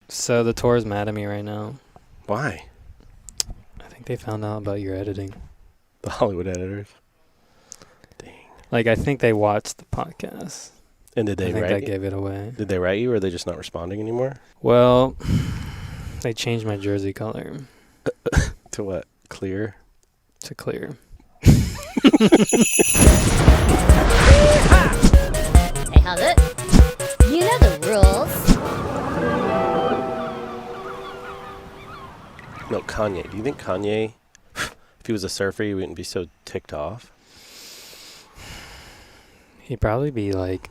So the tour's mad at me right now. Why? I think they found out about your editing. The Hollywood editors. Dang. Like, I think they watched the podcast. And did they I think write that you? gave it away. Did they write you, or are they just not responding anymore? Well, they changed my jersey color To what? Clear? to clear. Hey, how's it? You know the rules. No, Kanye. Do you think Kanye, if he was a surfer, he wouldn't be so ticked off? He'd probably be, like,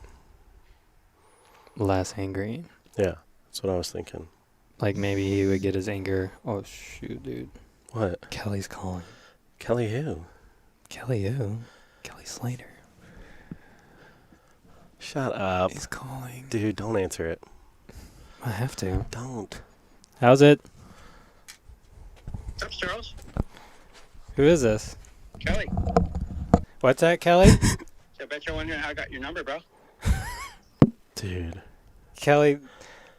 less angry. Yeah, that's what I was thinking. Like, maybe he would get his anger. Oh, shoot, dude. What? Kelly's calling. Kelly who? Kelly who? Kelly Slater. Shut up. He's calling. Dude, don't answer it. I have to. Don't. How's it? What's up, Charles? Who is this? Kelly. What's that, Kelly? So I bet you're wondering how I got your number, bro. Dude. Kelly,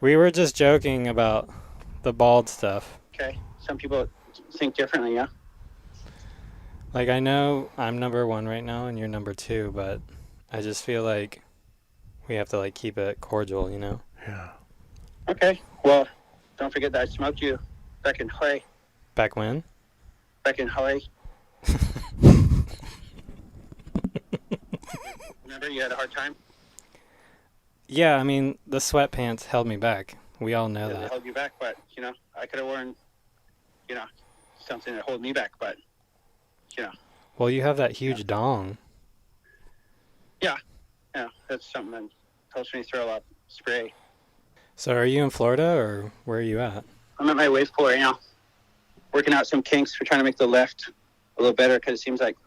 we were just joking about the bald stuff. Okay. Some people think differently, yeah? Like, I know I'm number 1 right now and you're number 2, but I just feel like we have to, like, keep it cordial, you know? Yeah. Okay. Well, don't forget that I smoked you back in Hawaii. Back when? Back in Hawaii. Remember you had a hard time? Yeah, I mean, the sweatpants held me back. We all know Yeah, they that. held you back, but, I could have worn, something that hold me back, but, Well, you have that huge dong. that's something that helps me throw up spray. So are you in Florida or where are you at? I'm at my wave pool right now, working out some kinks. We're trying to make the left a little better because it seems like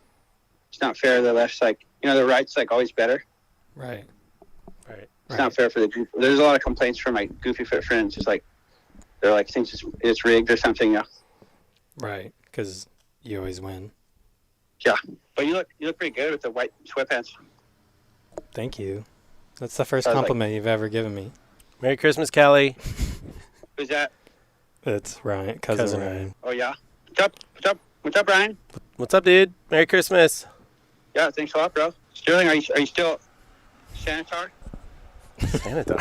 it's not fair. The left's like, the right's like always better. Right. It's not fair for the group. There's a lot of complaints from my goofy fit friends. It's like, they're like, thinks it's rigged or something, yeah. Right, because you always win. Yeah, but you look pretty good with the white sweatpants. Thank you. That's the first I was like- compliment you've ever given me. Merry Christmas, Kelly. Who's that? It's Ryan, cousin Ryan. Oh, yeah. What's up, Ryan? What's up, dude? Merry Christmas. Yeah, thanks a lot, bro. Sterling, are you still Centaur? Centaur.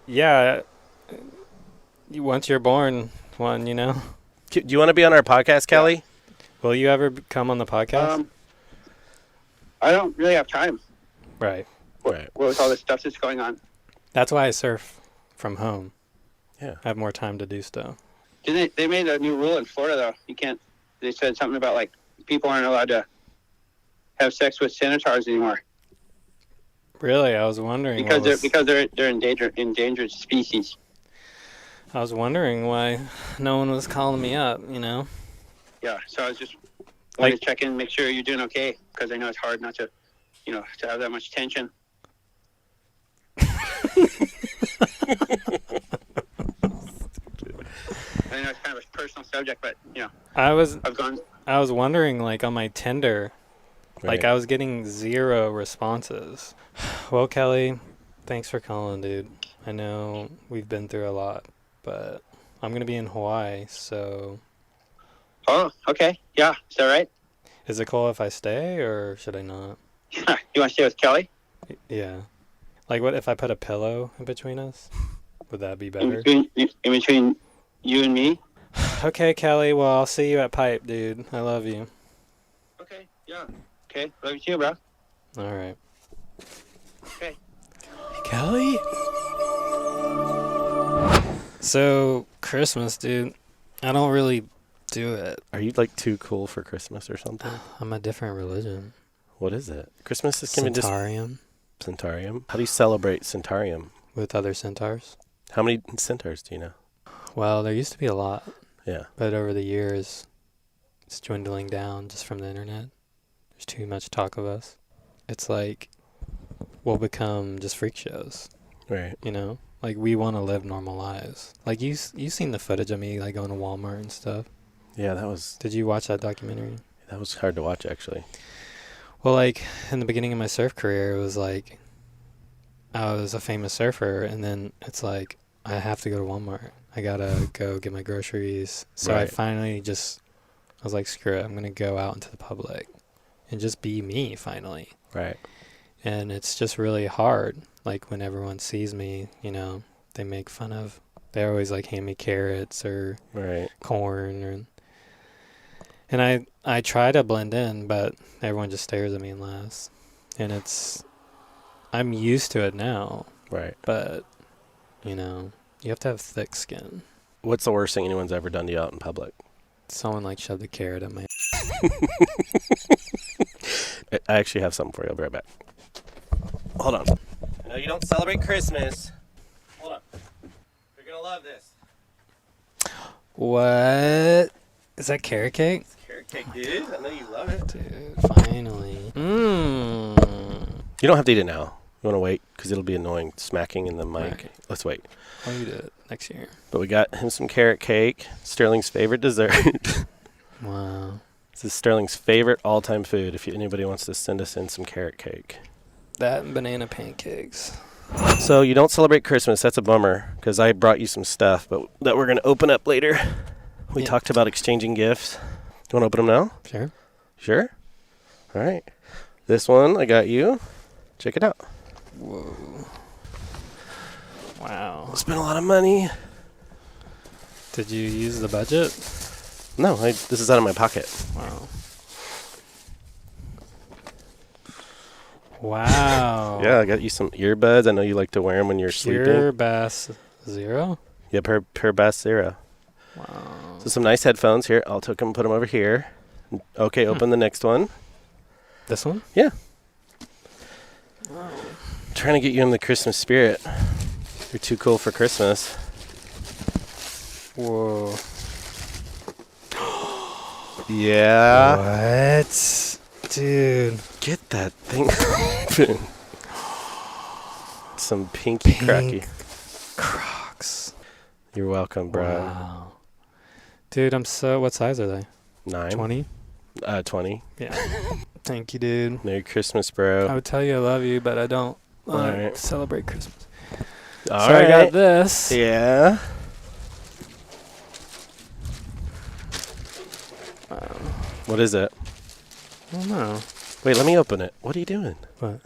Yeah, once you're born, one, you know. Do you want to be on our podcast, Kelly? Will you ever come on the podcast? I don't really have time. Right. Right. With all this stuff that's going on. That's why I surf from home. Yeah. I have more time to do stuff. They made a new rule in Florida, though. You can't, they said something about, like, people aren't allowed to have sex with centaurs anymore. Really? I was wondering. Because they're endangered species. I was wondering why no one was calling me up, you know? Yeah, so I was just wanted to check in, make sure you're doing okay, because I know it's hard not to, to have that much tension. I know it's kind of a personal subject, but I was I've gone. wondering, like, on my Tinder, like, I was getting 0 responses. Well, Kelly, thanks for calling, dude. I know we've been through a lot, but I'm going to be in Hawaii, so Oh, okay. Yeah, is that right? is it cool if I stay, or should I not? You want to stay with Kelly? Yeah. Like, what if I put a pillow in between us? Would that be In better? between you and me? Okay, Kelly, well, I'll see you at Pipe, dude. I love you. Okay, yeah. Okay, love you too, bro. All right. Okay. Hey, Kelly? So, Christmas, dude, I don't really do it. Are you, like, too cool for Christmas or something? I'm a different religion. What is it? Christmas is going to just... Centaurium, Centaurium? How do you celebrate Centaurium? with other centaurs. How many centaurs do you know? Well, there used to be a lot, Yeah. but over the years, it's dwindling down just from the internet. There's too much talk of us. It's like we'll become just freak shows, Right. you know? Like, we want to live normal lives. Like, you seen the footage of me, like, going to Walmart and stuff. Yeah, that was Did you watch that documentary? hard to watch, actually. Well, like, in the beginning of my surf career, it was like I was a famous surfer, and then it's like I have to go to Walmart. I gotta go get my groceries. So I Right. finally I was like, screw it. I'm gonna go out into the public and just be me finally. Right. And it's just really hard. Like when everyone sees me, they make fun of. They always like hand me carrots or Right. corn, and I try to blend in, but everyone just stares at me and laughs. And I'm used to it now, Right. but you have to have thick skin. What's the worst thing anyone's ever done to you out in public? Someone like shoved a carrot at my. I actually have something for you. I'll be right back. Hold on. I know you don't celebrate Christmas. Hold on. You're going to love this. What? Is that carrot cake? It's carrot cake, dude. I know you love it. Dude, finally. Mmm. You don't have to eat it now. You want to wait? Because it'll be annoying smacking in the mic. Right. Let's wait. I'll eat it next year. But we got him some carrot cake. Sterling's favorite dessert. Wow. This is Sterling's favorite all-time food. If anybody wants to send us in some carrot cake. That and banana pancakes. So you don't celebrate Christmas. That's a bummer because I brought you some stuff, but that we're going to open up later. We Yeah. talked about exchanging gifts. You want to open them now? Sure. Sure. All right. This one I got you. Check it out. Whoa. Wow. Spent a lot of money. Did you use the budget? No, this is out of my pocket. Wow. Wow. Yeah, I got you some earbuds. I know you like to wear them when you're Pure sleeping. Bass Zero? Yeah, Pure Bass Zero. Wow. So some nice headphones here. I'll take them, put them over here. Okay, open the next one. This one? Yeah. Trying to get you in the Christmas spirit. You're too cool for Christmas. Whoa. Yeah. What? Dude. Get that thing open. Some pinky cracky. Crocs. You're welcome, bro. Wow. Dude, what size are they? 9. 20? 20. Yeah. Thank you, dude. Merry Christmas, bro. I would tell you I love you, but I don't Alright. celebrate Christmas. All So right. I got this. Yeah. What is it? I don't know. Wait, let me open it. What are you doing? What?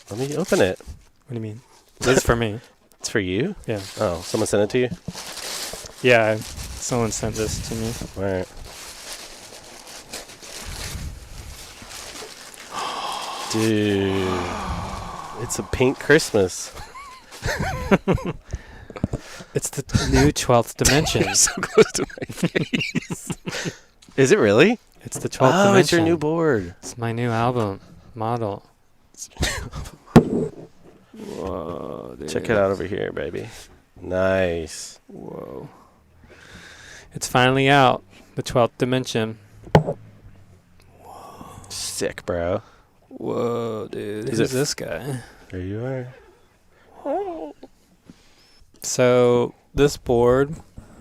Let me open it. What do you mean? This is for me. It's for you? Yeah. Oh, someone sent it to you? Yeah. Someone sent this to me. All right. Dude. It's a pink Christmas. It's the new 12th dimension. You're so close to my face. Is it really? It's the 12th Oh, dimension. it's your new board. It's my new album model. Whoa, dude. Check it out over here, baby. Nice. Whoa. It's finally out. The 12th dimension. Sick, bro. Whoa, dude. Is Who's it this guy? There you are. So, this board,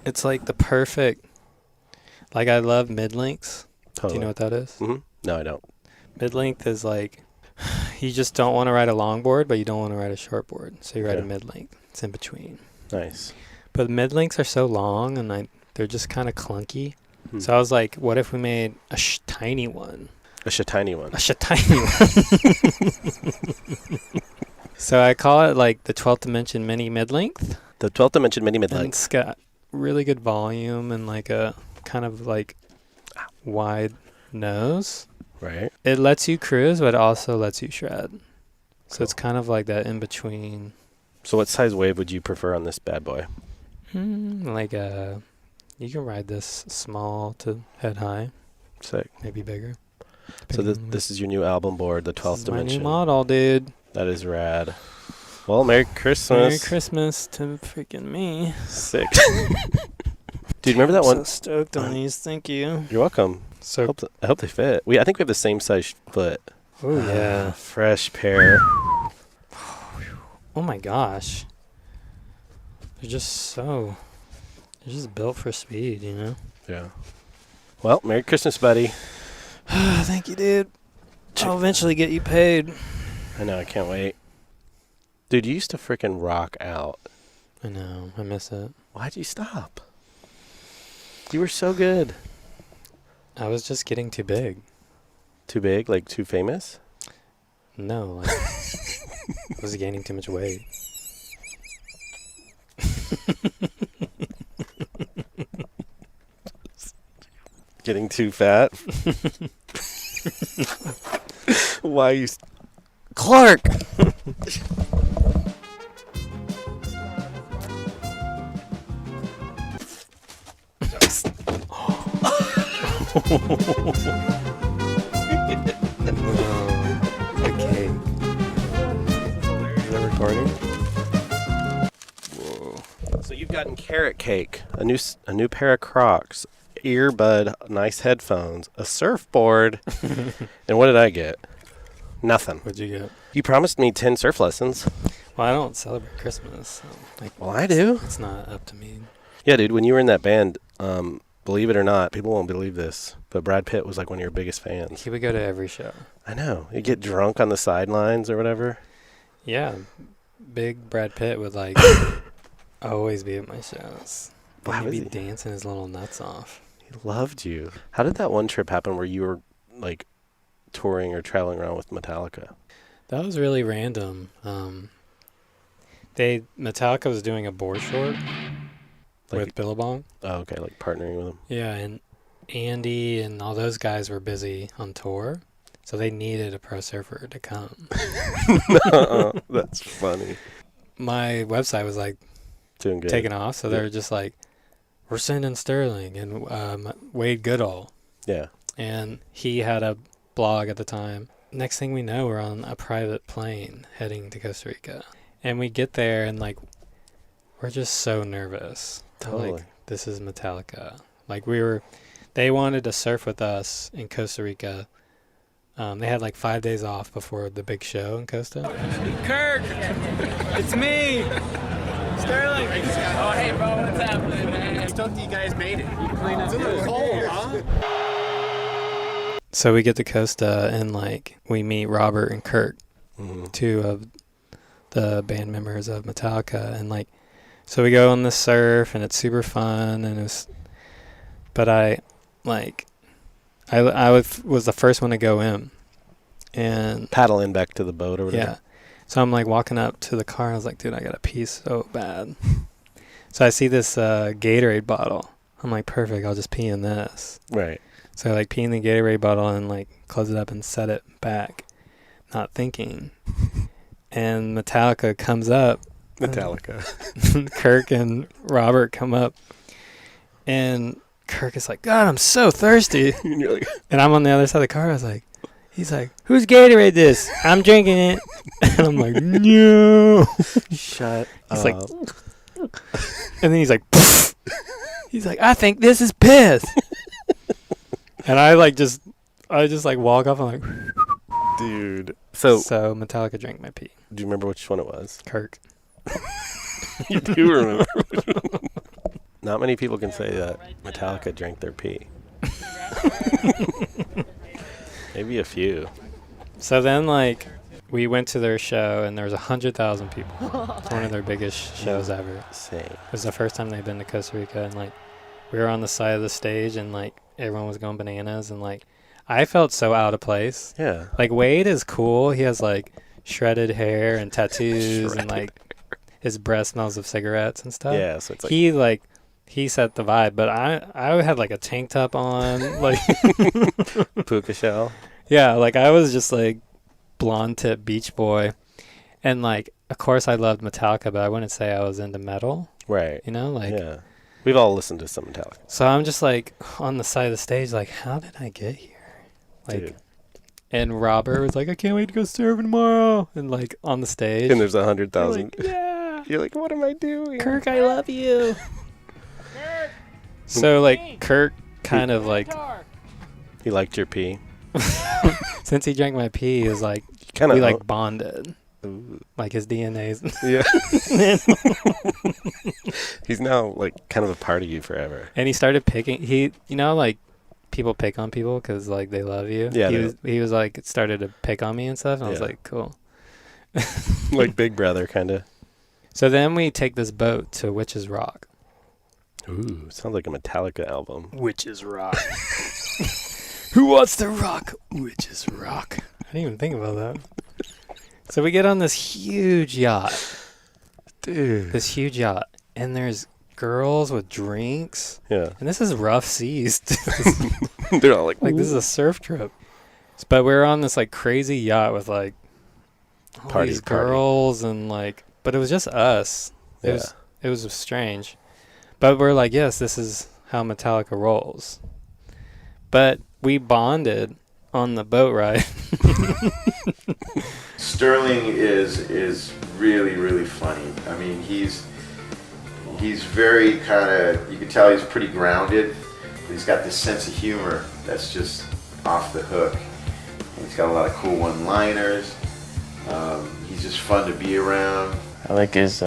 it's like the perfect... Like, I love mid-lengths. Totally. Do you know what that is? Mm-hmm. No, I don't. Mid-length is like... You just don't want to ride a long board, but you don't want to ride a short board. So you ride a Okay. mid-length. It's in between. Nice. But mid-lengths are so long, and they're just kind of clunky. Hmm. So I was like, what if we made a tiny one? A tiny one. A tiny one. So I call it like the 12th dimension mini mid-length. The 12th dimension mini And mid-length. it's got really good volume and like a kind of like wide nose. Right. It lets you cruise, but it also lets you shred. So it's kind of like that in between. So what size wave would you prefer on this bad boy? Like you can ride this small to head high, Sick. maybe bigger. So this is your new album board, the 12th This is my dimension. new model, dude. That is rad. Well, Merry Christmas. Merry Christmas to freaking me. Sick. Dude, remember that I'm one? so stoked on these. Thank you. You're welcome. So, I hope they fit. I think we have the same size foot. oh yeah. Fresh pair. Oh my gosh. They're just built for speed, you know? Yeah. Well, Merry Christmas, buddy. Thank you, dude. I'll eventually get you paid. I know, I can't wait. Dude, you used to freaking rock out. I know. I miss it. Why'd you stop? You were so good. I was just getting too big. Too big? Like too famous? No, like I was gaining too much weight. Getting too fat? Why you... Clark! Okay. Is that recording? Whoa. So you've gotten carrot cake, a new pair of Crocs, earbud, nice headphones, a surfboard, and what did I get? Nothing. What'd you get? You promised me 10 surf lessons. Well, I don't celebrate Christmas. So, like, Well, I do. it's not up to me. Yeah, dude, when you were in that band, believe it or not, people won't believe this, but Brad Pitt was like one of your biggest fans. He would go to every show. I know. You get drunk on the sidelines or whatever. Yeah, big Brad Pitt would like always be at my shows. Why He'd was be he? dancing his little nuts off. He loved you. How did that one trip happen where you were like touring or traveling around with Metallica? That was really random. Metallica was doing a board short Like- with Billabong. Oh, okay, like partnering with him. Yeah, and Andy and all those guys were busy on tour, so they needed a pro surfer to come. That's funny. My website was like Doing good. taken off, so they were just like, "We're sending Sterling and Wade Goodall," Yeah. and he had a blog at the time. Next thing we know, we're on a private plane heading to Costa Rica, and we get there and like we're just so nervous. Totally. Like, this is Metallica. Like they wanted to surf with us in Costa Rica. They had like 5 days off before the big show in Costa. Kirk! It's me! Sterling! Oh, hey, bro, what's happening, man? Stoked you guys made it. It's a little cold, huh? So we get to Costa and like we meet Robert and Kurt, Mhm. two of the band members of Metallica, and like so we go on the surf and it's super fun and I was the first one to go in, and Paddle in back to the boat or whatever. yeah, so I'm like walking up to the car. I was like, dude, I gotta pee so bad. So I see this Gatorade bottle. I'm like, perfect. I'll just pee in this. Right. So I like pee in the Gatorade bottle and like close it up and set it back, not thinking. And Metallica comes up. Metallica. Kirk and Robert come up, and Kirk is like, God, I'm so thirsty. And you're like, And I'm on the other side of the car. I was like, he's like, whose Gatorade this? I'm drinking it. And I'm like, no. shut He's up. like, and then he's like, pfft. He's like, I think this is piss. And I just like walk off. I'm like, Dude. So, so Metallica drank my pee. do you remember which one it was? Kirk. You do remember. Not many people can say that Metallica drank their pee. Maybe a few. So then, like, we went to their show, and there was 100,000 people. It's one of their biggest shows ever. Same. It was the first time they'd been to Costa Rica, and, like, we were on the side of the stage, and, like, everyone was going bananas, and, like, I felt so out of place. Yeah. Like, Wade is cool. He has, like, shredded hair and tattoos, and, like, his breath smells of cigarettes and stuff. Yeah, so it's like... He set the vibe, but I had, like, a tank top on, like... Puka shell. Yeah, like I was just like blonde tip beach boy, and like of course I loved Metallica, but I wouldn't say I was into metal, Right. you know, like Yeah. We've all listened to some Metallica. so I'm just like on the side of the stage like, how did I get here? Like, Dude. and Robert was like, I can't wait to go surfing tomorrow, and like on the stage, And there's you're 100,000. like, yeah, You're like, what am I doing? Kirk, I love you. So like Kirk kind of like He liked your pee. since he drank my pee, is like Kind we of like bonded, Ooh. like his DNA's. Yeah. He's now like kind of a part of you forever. And he started picking. Like people pick on people because like they love you. Yeah, He was like started to pick on me and stuff. And I was Yeah. like, cool. Like Big Brother, kind of. So then we take this boat to Witch's Rock. Ooh, sounds like a Metallica album. Witch's Rock. Who wants to rock Witch's Rock? I didn't even think about that. So we get on this huge yacht. Dude. This huge yacht. And there's girls with drinks. Yeah. And this is rough seas. They're all like, Like, this is a surf trip. But we're on this, like, crazy yacht with, like, all Party, these party. girls and, like, but it was just us. Yeah. It was strange. But we're like, yes, this is how Metallica rolls. But we bonded on the boat ride. Sterling is really, really funny. I mean, he's very kind of, you can tell he's pretty grounded, but he's got this sense of humor that's just off the hook. And he's got a lot of cool one-liners. He's just fun to be around. I like his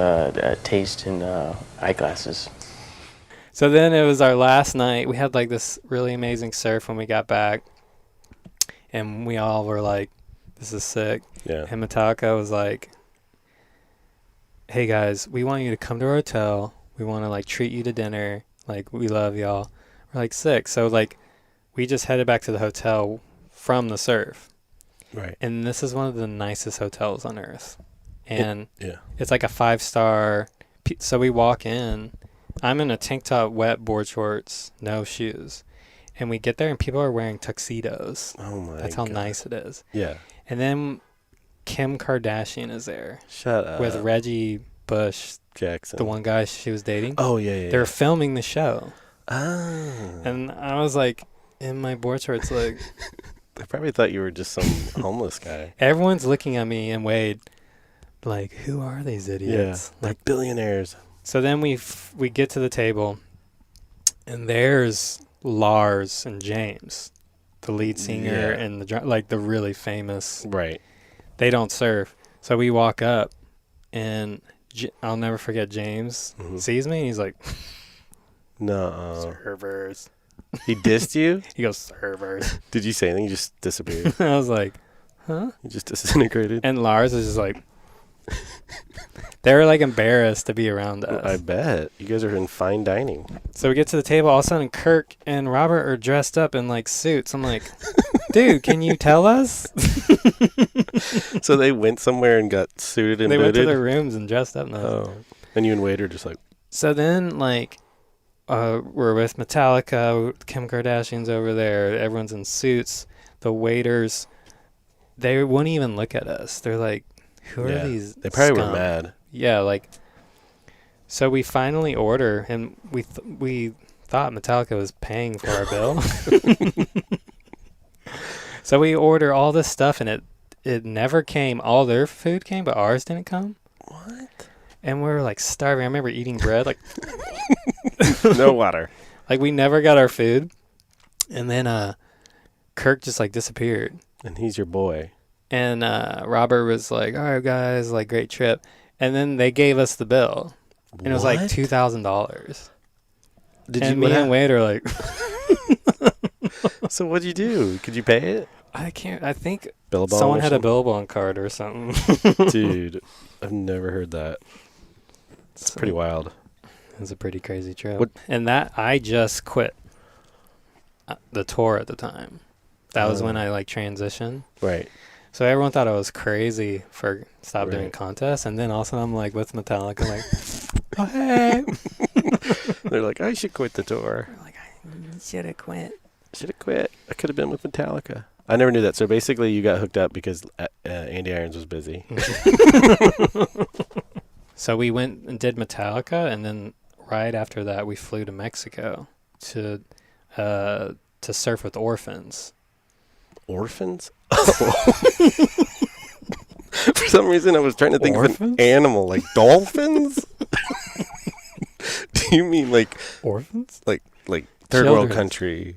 taste in eyeglasses. So then it was our last night. We had like this really amazing surf when we got back. And we all were like, this is sick. Yeah. And Metallica was like, hey guys, we want you to come to our hotel. We want to like treat you to dinner. Like, we love y'all. We're like, sick. So like, we just headed back to the hotel from the surf. Right. And this is one of the nicest hotels on earth. And Yeah. it's like a 5-star. So we walk in. I'm in a tank top, wet board shorts, no shoes. And we get there and people are wearing tuxedos. Oh my That's how God. nice it is. Yeah. And then Kim Kardashian is there Shut up. with Reggie Bush, Jackson. the one guy she was dating. Oh, yeah. They're filming the show. Oh. And I was like, in my board shorts, like, They probably thought you were just some homeless guy. everyone's looking at me and Wade, like, who are these idiots? Yeah. Like billionaires. So then we get to the table, and there's Lars and James, the lead singer Yeah. and like the really famous. Right. They don't surf, so we walk up, and I'll never forget. James sees me, and he's like, No. "Servers." He dissed you? He goes, "Servers." Did you say anything? You just disappeared. I was like, "Huh?" You just disintegrated. And Lars is just like, they were like embarrassed to be around us. I bet. You guys are in fine dining. So we get to the table, all of a sudden Kirk and Robert are dressed up in like suits. I'm like, dude, can you tell us? So they went somewhere and got suited and They went to booted? their rooms and dressed up. Oh. And you and Wade are just like, So then like we're with Metallica, Kim Kardashian's over there, everyone's in suits. The waiters, they wouldn't even look at us. They're like, who are yeah. these? They probably scum? were mad. Yeah, like, so we finally order, and we thought Metallica was paying for our bill. So we order all this stuff, and it never came. All their food came, but ours didn't come. What? And we were like starving. I remember eating bread, like No water. like we never got our food. And then Kirk just like disappeared. And he's your boy. And Robert was like, all right, guys, like, great trip. And then they gave us the bill. And it was like What? $2,000. Did And you? me What and Wade are like, So what'd you do? Could you pay it? I think Billabong someone or had a something? Billabong card or something. Dude, I've never heard that. It's pretty wild. It was a pretty crazy trip. What- And that, I just quit the tour at the time. That was when I like transitioned. Right. So everyone thought I was crazy for stop doing Right. contests. And then also I'm like with Metallica, like, oh, hey. They're like, I should quit the tour. Like, I should have quit. Should have quit. I could have been with Metallica. I never knew that. So basically, you got hooked up because Andy Irons was busy. So we went and did Metallica, and then right after that, we flew to Mexico to surf with Orphans. Orphans? For some reason, I was trying to think of an Orphans? animal, like dolphins. Do you mean like Orphans? like third world Children's. country?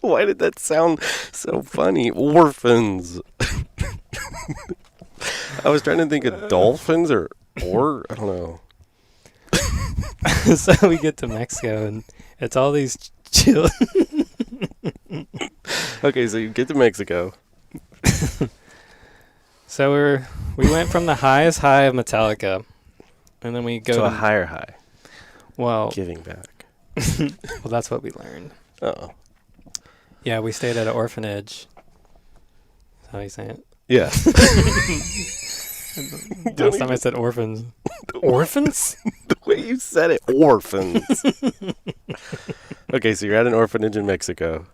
Why did that sound so funny? Orphans. I was trying to think of dolphins or I don't know. So we get to Mexico, and it's all these children. Okay, so you get to Mexico. So we went from the highest high of Metallica, and then we go to a higher high. Well, Giving back. well, that's what we learned. Oh. Yeah, we stayed at an orphanage. That's how you say it. Yeah. Last time I said orphans. Orphans? The way you said it, orphans. Okay, so you're at an orphanage in Mexico.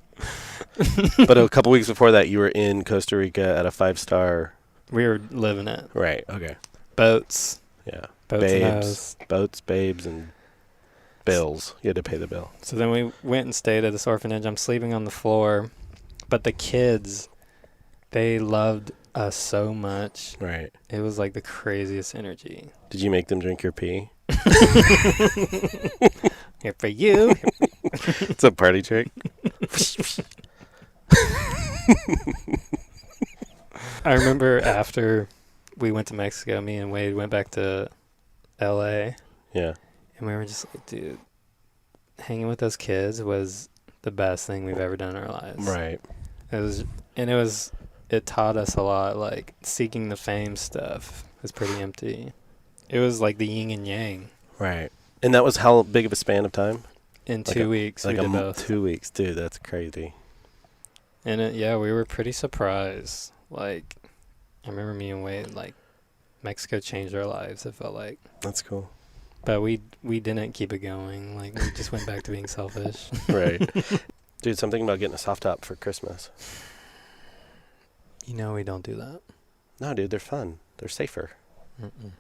But a couple weeks before that, you were in Costa Rica at a 5-star. We were living it. Right, okay. Boats. Yeah. Boats and Babes. hoes. Boats, babes, and bills. You had to pay the bill. So then we went and stayed at this orphanage. I'm sleeping on the floor. But the kids, they loved us so much. Right. It was like the craziest energy. Did you make them drink your pee? Here for you. It's a party trick. I remember after we went to Mexico, me and Wade went back to LA. Yeah. And we were just like, dude, hanging with those kids was the best thing we've ever done in our lives. Right. It taught us a lot. Like, seeking the fame stuff was pretty empty. It was like the yin and yang. Right. And that was how big of a span of time? In Like 2 weeks, we did both. 2 weeks. Dude, that's crazy. And we were pretty surprised. Like, I remember me and Wade, like, Mexico changed our lives, it felt like. That's cool. But we didn't keep it going. Like, we just went back to being selfish. Right. Dude, something about getting a soft top for Christmas. You know we don't do that. No, dude, they're fun. They're safer. Mm-mm.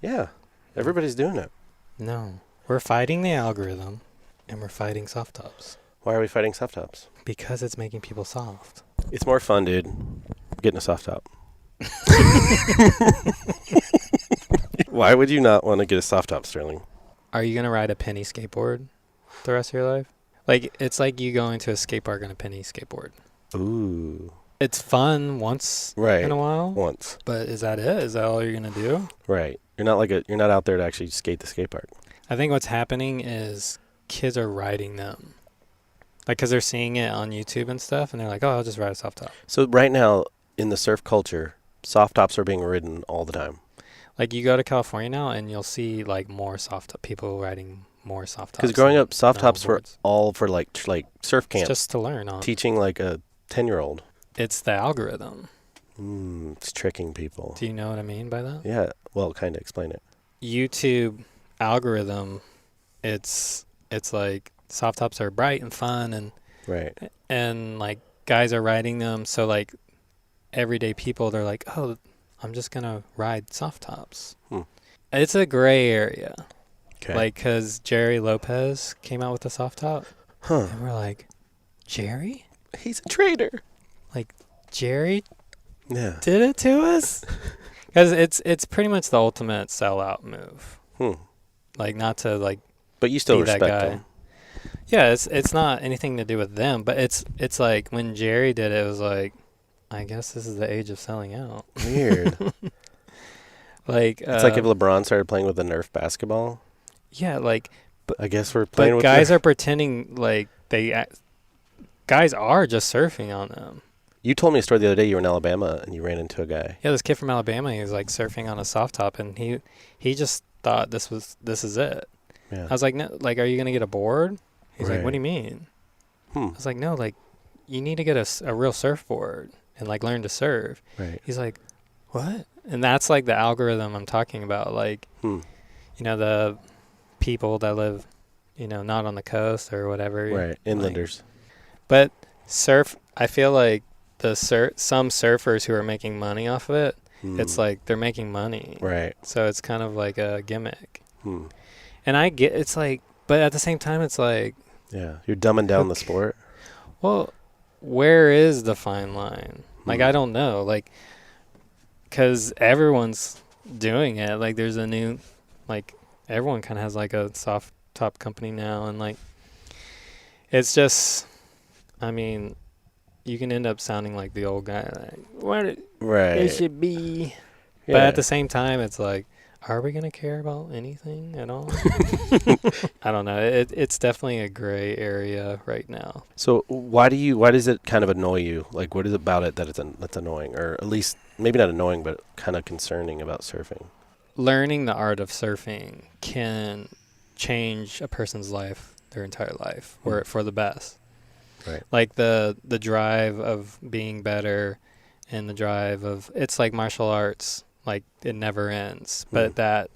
Yeah. Everybody's doing it. No. We're fighting the algorithm, and we're fighting soft tops. Why are we fighting soft tops? Because it's making people soft. It's more fun, dude, getting a soft top. Why would you not want to get a soft top, Sterling? Are you going to ride a penny skateboard the rest of your life? Like, it's like you going to a skate park on a penny skateboard. Ooh. It's fun once in a while. Once. But is that it? Is that all you're going to do? Right. You're not out there to actually skate the skate park. I think what's happening is kids are riding them. Like, because they're seeing it on YouTube and stuff, and they're like, oh, I'll just ride a soft top. So right now, in the surf culture, soft tops are being ridden all the time. Like, you go to California now, and you'll see, like, more soft top people riding more soft tops. Because growing up, soft tops were boards. all for, like surf camp. It's just to learn on. Teaching, like, a 10-year-old. It's the algorithm. It's tricking people. Do you know what I mean by that? Yeah. Well, kind of explain it. YouTube algorithm, it's like soft tops are bright and fun, and Right. and like guys are riding them, so like everyday people, they're like, oh, I'm just gonna ride soft tops. It's a gray area. Okay. Like, because Jerry Lopez came out with a soft top, and we're like, Jerry? He's a traitor. Like, Jerry Yeah. did it to us? Because it's pretty much the ultimate sellout move. Like, not to like. But you still be that respect guy. him. Yeah, it's not anything to do with them, but it's like when Jerry did it, it was like, I guess this is the age of selling out. Weird. Like, it's like if LeBron started playing with a Nerf basketball. Yeah, like. I guess we're playing with guys Nerf. are pretending like guys are just surfing on them. You told me a story the other day. You were in Alabama and you ran into a guy. Yeah, this kid from Alabama, he was like surfing on a soft top, and he just thought this is it. Yeah. I was like, no, like, are you gonna get a board? He's like, Right. what do you mean? I was like, no, like, you need to get a real surfboard and like learn to surf. Right. He's like, what? And that's like the algorithm I'm talking about. Like, you know, the people that live, you know, not on the coast or whatever. Right. Inlanders. But surf, I feel like some surfers who are making money off of it, it's like they're making money. Right. So it's kind of like a gimmick. And I get, it's like, but at the same time, it's like. Yeah. You're dumbing down the sport. Well, where is the fine line? Like, I don't know. Like, because everyone's doing it. Like, there's a new, like, everyone kind of has like a soft top company now. And like, it's just, I mean, you can end up sounding like the old guy. Like, what Right. it should be. Yeah. But at the same time, it's like, are we gonna care about anything at all? I don't know. It's definitely a gray area right now. So why does it kind of annoy you? Like, what is it about it that's annoying, or at least maybe not annoying, but kind of concerning about surfing? Learning the art of surfing can change a person's life, their entire life, for the best. Right. Like the drive of being better, and the drive of, it's like martial arts. Like it never ends, but that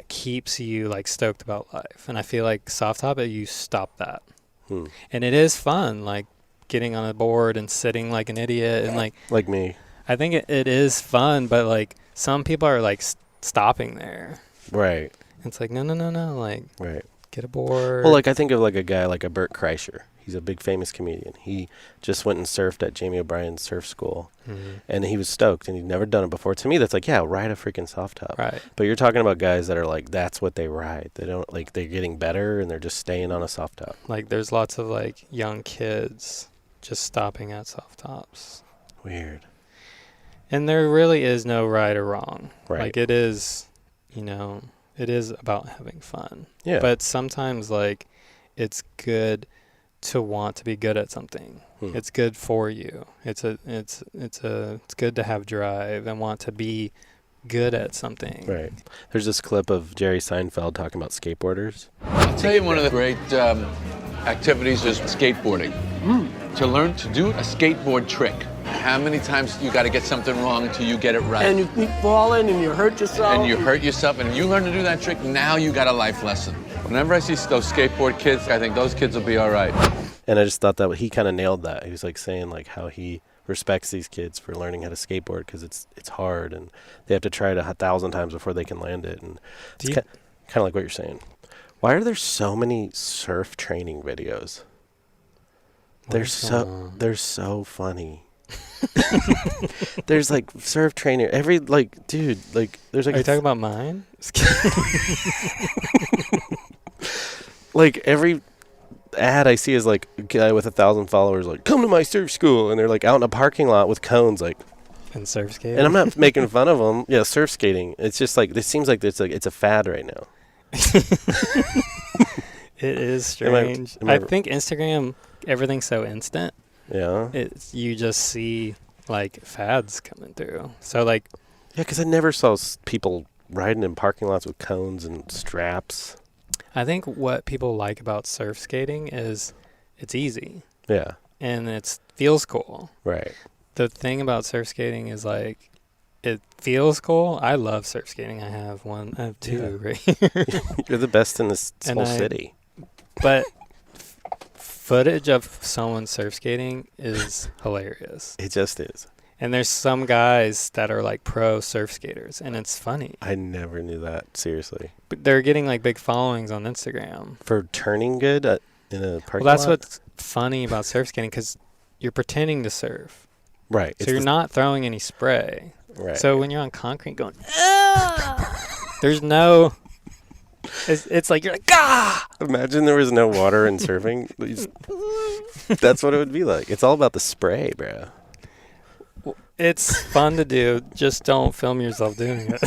keeps you like stoked about life. And I feel like soft top, you stop that. And it is fun, like getting on a board and sitting like an idiot and like me. I think it is fun, but like some people are like stopping there. Right. It's like no, like right. Get a board. Well, like I think of like a guy like a Bert Kreischer. He's a big famous comedian. He just went and surfed at Jamie O'Brien's surf school, and he was stoked, and he'd never done it before. To me, that's like, yeah, ride a freaking soft top. Right. But you're talking about guys that are like, that's what they ride. They don't like, they're getting better, and they're just staying on a soft top. Like there's lots of like young kids just stopping at soft tops. Weird. And there really is no right or wrong. Right. Like it is, it is about having fun. Yeah. But sometimes like it's good to want to be good at something. It's good for you. It's good to have drive and want to be good at something. Right. There's this clip of Jerry Seinfeld talking about skateboarders. I'll tell you, one of the great activities is skateboarding. To learn to do a skateboard trick. How many times you got to get something wrong until you get it right? And you keep falling and you hurt yourself. And you hurt yourself, and you learn to do that trick, now you got a life lesson. Whenever I see those skateboard kids, I think those kids will be all right. And I just thought that he kind of nailed that. He was like saying like how he respects these kids for learning how to skateboard because it's hard and they have to try it 1,000 times before they can land it. And it's kind of like what you're saying. Why are there so many surf training videos? They're so funny. There's like surf trainer every like dude like there's like Are you talking about mine? Like every ad I see is like a guy with 1,000 followers like, come to my surf school, and they're like out in a parking lot with cones like, and surf skating. And I'm not making fun of them. Yeah, surf skating. It's just like it seems like it's a fad right now. It is strange. I think Instagram, everything's so instant. Yeah. You just see like fads coming through. So like, yeah, because I never saw people riding in parking lots with cones and straps. I think what people like about surf skating is it's easy. Yeah. And it feels cool. Right. The thing about surf skating is like, it feels cool. I love surf skating. I have two right here. You're the best in this whole city. But footage of someone surf skating is hilarious. It just is. And there's some guys that are like pro surf skaters, and it's funny. I never knew that, seriously. But they're getting like big followings on Instagram. For turning good in a parking lot? Well, that's what's funny about surf skating, because you're pretending to surf. Right. So you're not throwing any spray. Right. So when you're on concrete going, there's no... It's like you're like, ah! Imagine there was no water in surfing. That's what it would be like. It's all about the spray, bro. It's fun to do. Just don't film yourself doing it.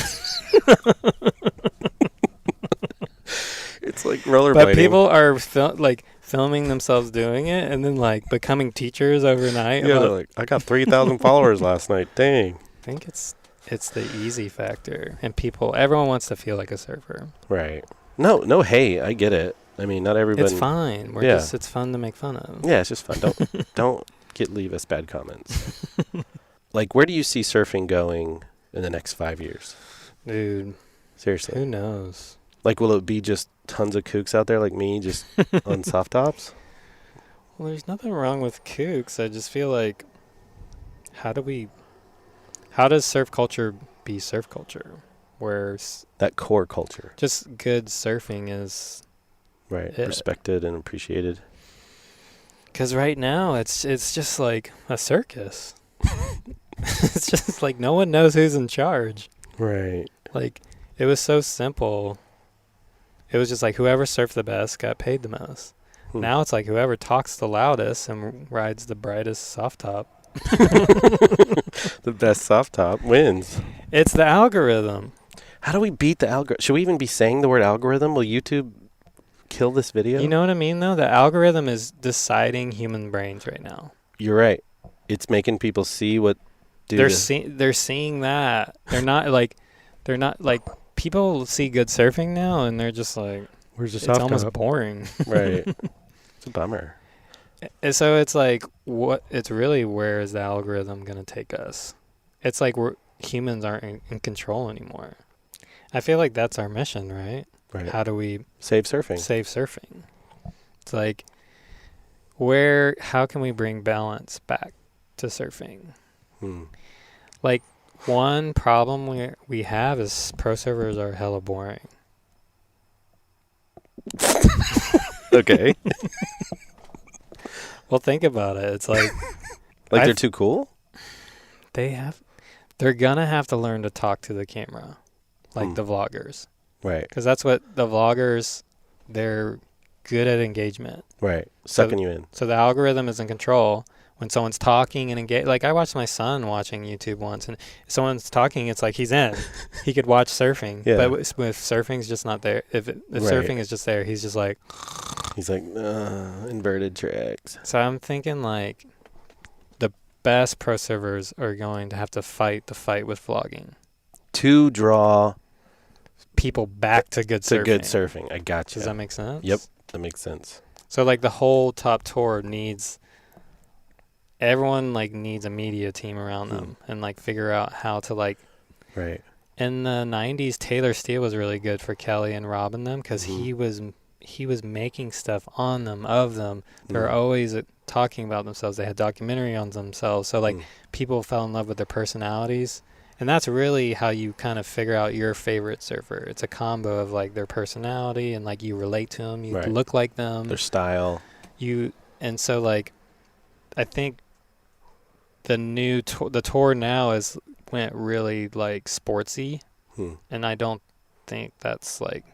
It's like rollerblading. But people are filming themselves doing it and then like becoming teachers overnight. Yeah, they're like, I got 3,000 followers last night. Dang. I think it's the easy factor, and everyone wants to feel like a surfer. Right. No, hey, I get it. I mean, not everybody. It's fine. It's fun to make fun of. Yeah, it's just fun. Don't leave us bad comments. Like, where do you see surfing going in the next 5 years? Dude. Seriously. Who knows? Like, will it be just tons of kooks out there like me just on soft tops? Well, there's nothing wrong with kooks. I just feel like, how does surf culture be surf culture? Where that core culture. Just good surfing is right, respected and appreciated. Because right now it's just like a circus. It's just like no one knows who's in charge. Right. Like it was so simple. It was just like whoever surfed the best got paid the most. Now it's like whoever talks the loudest and rides the brightest soft top The best soft top wins. It's the algorithm. How do we beat the algorithm? Should we even be saying the word algorithm? Will YouTube kill this video? You know what I mean, though? The algorithm is deciding human brains right now. You're right. It's making people see what... They're seeing that. They're not like people see good surfing now, and they're just like, where's the it's soft almost top? boring. Right. It's a bummer. And so it's like, it's really, where is the algorithm going to take us? It's like humans aren't in control anymore. I feel like that's our mission, right? Right. How do we save surfing? Save surfing. It's like, how can we bring balance back to surfing? Like, one problem we have is pro surfers are hella boring. Okay. Well, think about it. It's like... they're too cool? They're gonna have to learn to talk to the camera. Like the vloggers. Right. Because that's what the vloggers, they're good at engagement. Right. Sucking you in. So the algorithm is in control. When someone's talking and engage, like I watched my son watching YouTube once, and if someone's talking, it's like he's in. He could watch surfing, yeah. But if surfing's just not there, if surfing is just there, he's just like... He's like, inverted tricks. So I'm thinking like the best pro surfers are going to have to fight the fight with vlogging. To draw... people back to good surfing. To good surfing. I gotcha. Does that make sense? Yep, that makes sense. So like the whole top tour needs... everyone like needs a media team around them and like figure out how to like... Right. In the 90s, Taylor Steele was really good for Kelly and Rob and them because he was making stuff on them, of them. They're always talking about themselves. They had documentary on themselves. So like people fell in love with their personalities. And that's really how you kind of figure out your favorite surfer. It's a combo of like their personality and like you relate to them, you look like them, their style. And so like I think the tour now went really like sportsy, and I don't think that's like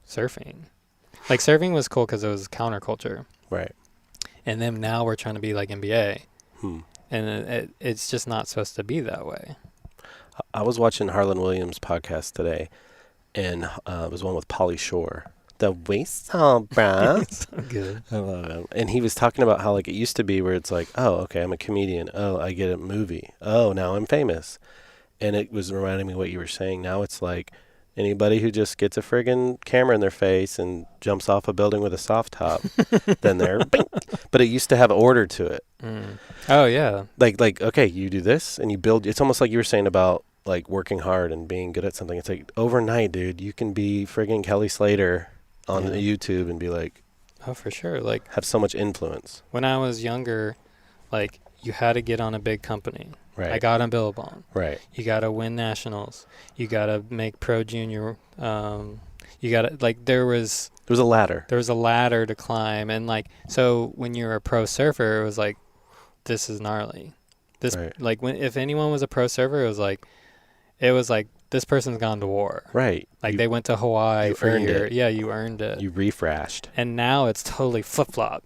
surfing. Like surfing was cool because it was counterculture, right? And then now we're trying to be like NBA, and it's just not supposed to be that way. I was watching Harlan Williams' podcast today, and it was one with Pauly Shore. The waist song, bruh. So good. I love him. And he was talking about how like it used to be where it's like, oh, okay, I'm a comedian. Oh, I get a movie. Oh, now I'm famous. And it was reminding me what you were saying. Now it's like anybody who just gets a friggin' camera in their face and jumps off a building with a soft top, then they're bing. But it used to have order to it. Oh, yeah. Like, okay, you do this and you build. It's almost like you were saying about like working hard and being good at something. It's like overnight, dude, you can be friggin' Kelly Slater on YouTube and be like, oh, for sure, like have so much influence. When I was younger, like you had to get on a big company. Right. I got on Billabong. Right. You got to win nationals. You got to make pro junior. You got to like there was a ladder. There was a ladder to climb, and like so when you're a pro surfer, it was like this is gnarly. This like if anyone was a pro surfer, it was like this person's gone to war. Right. Like they went to Hawaii for a year. Yeah, you earned it. You refreshed. And now it's totally flip-flop.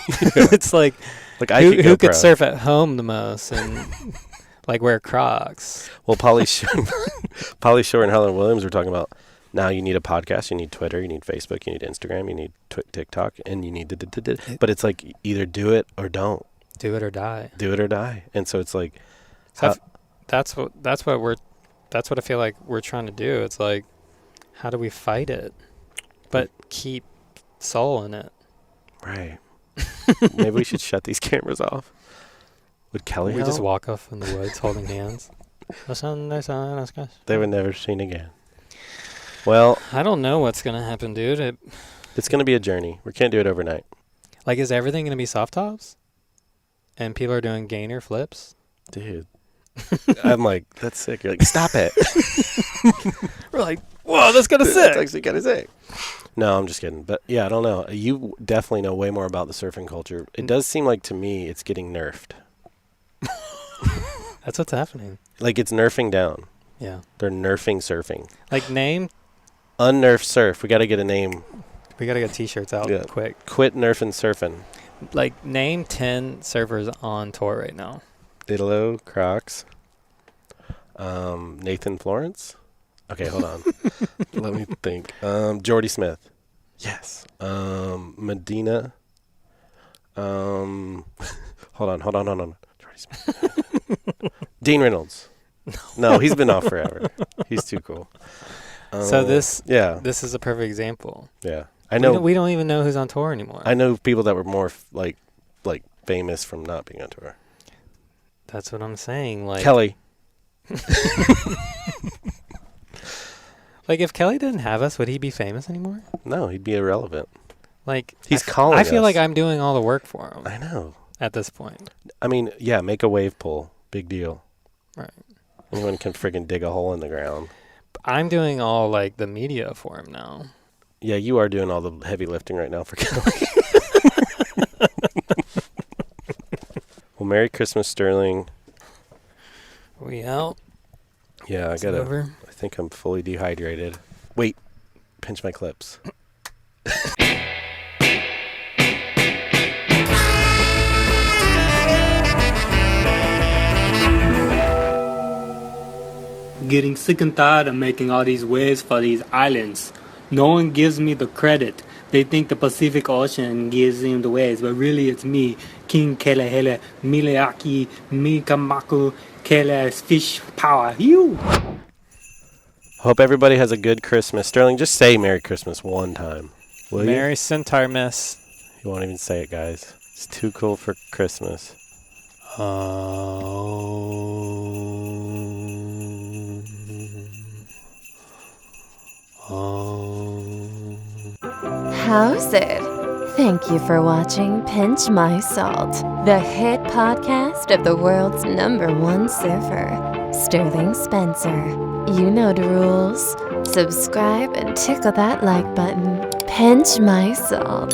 It's like who could surf at home the most and like wear Crocs. Well, Pauly Shore and Harlan Williams were talking about now you need a podcast, you need Twitter, you need Facebook, you need Instagram, you need TikTok, and you need but it's like either do it or don't. Do it or die. Do it or die. And so it's like that's what I feel like we're trying to do. It's like, how do we fight it, but keep soul in it? Right. Maybe we should shut these cameras off. Would Kelly help? Just walk off in the woods holding hands? They were never seen again. Well, I don't know what's going to happen, dude. It's going to be a journey. We can't do it overnight. Like, is everything going to be soft tops? And people are doing gainer flips? Dude. I'm like, that's sick. You're like, stop it. We're like, whoa, that's kind of sick. That's actually kind of sick. No, I'm just kidding. But yeah, I don't know. You definitely know way more about the surfing culture. It does seem like to me it's getting nerfed. That's what's happening. Like it's nerfing down. Yeah. They're nerfing surfing. Like name? Unnerf surf. We got to get a name. We got to get t-shirts out quick. Quit nerfing surfing. Like name 10 surfers on tour right now. Idolo, Crocs. Nathan Florence. Okay, hold on. Let me think. Jordy Smith. Yes. Medina. Hold on. Jordy Smith. Dean Reynolds. No, he's been off forever. He's too cool. So this is a perfect example. Yeah. I know. We don't even know who's on tour anymore. I know people that were more like famous from not being on tour. That's what I'm saying. Like Kelly. Like if Kelly didn't have us, would he be famous anymore? No, he'd be irrelevant. Like he's calling I feel us. like I'm doing all the work for him. I know. At this point. I mean, yeah, make a wave pool. Big deal. Right. Anyone can friggin' dig a hole in the ground. I'm doing all like the media for him now. Yeah, you are doing all the heavy lifting right now for Kelly. Well, Merry Christmas, Sterling. We out? Yeah, I think I'm fully dehydrated. Wait, pinch my clips. Getting sick and tired of making all these waves for these islands. No one gives me the credit. They think the Pacific Ocean gives them the waves, but really it's me, King Kelehele, Mileaki, Mikamaku, Kele's fish power. You. Hope everybody has a good Christmas. Sterling, just say Merry Christmas one time. Will Merry you? Centaurmas. You won't even say it, guys. It's too cool for Christmas. How's it? Thank you for watching Pinch My Salt, the hit podcast of the world's #1 surfer, Sterling Spencer. You know the rules. Subscribe and tickle that like button. Pinch My Salt.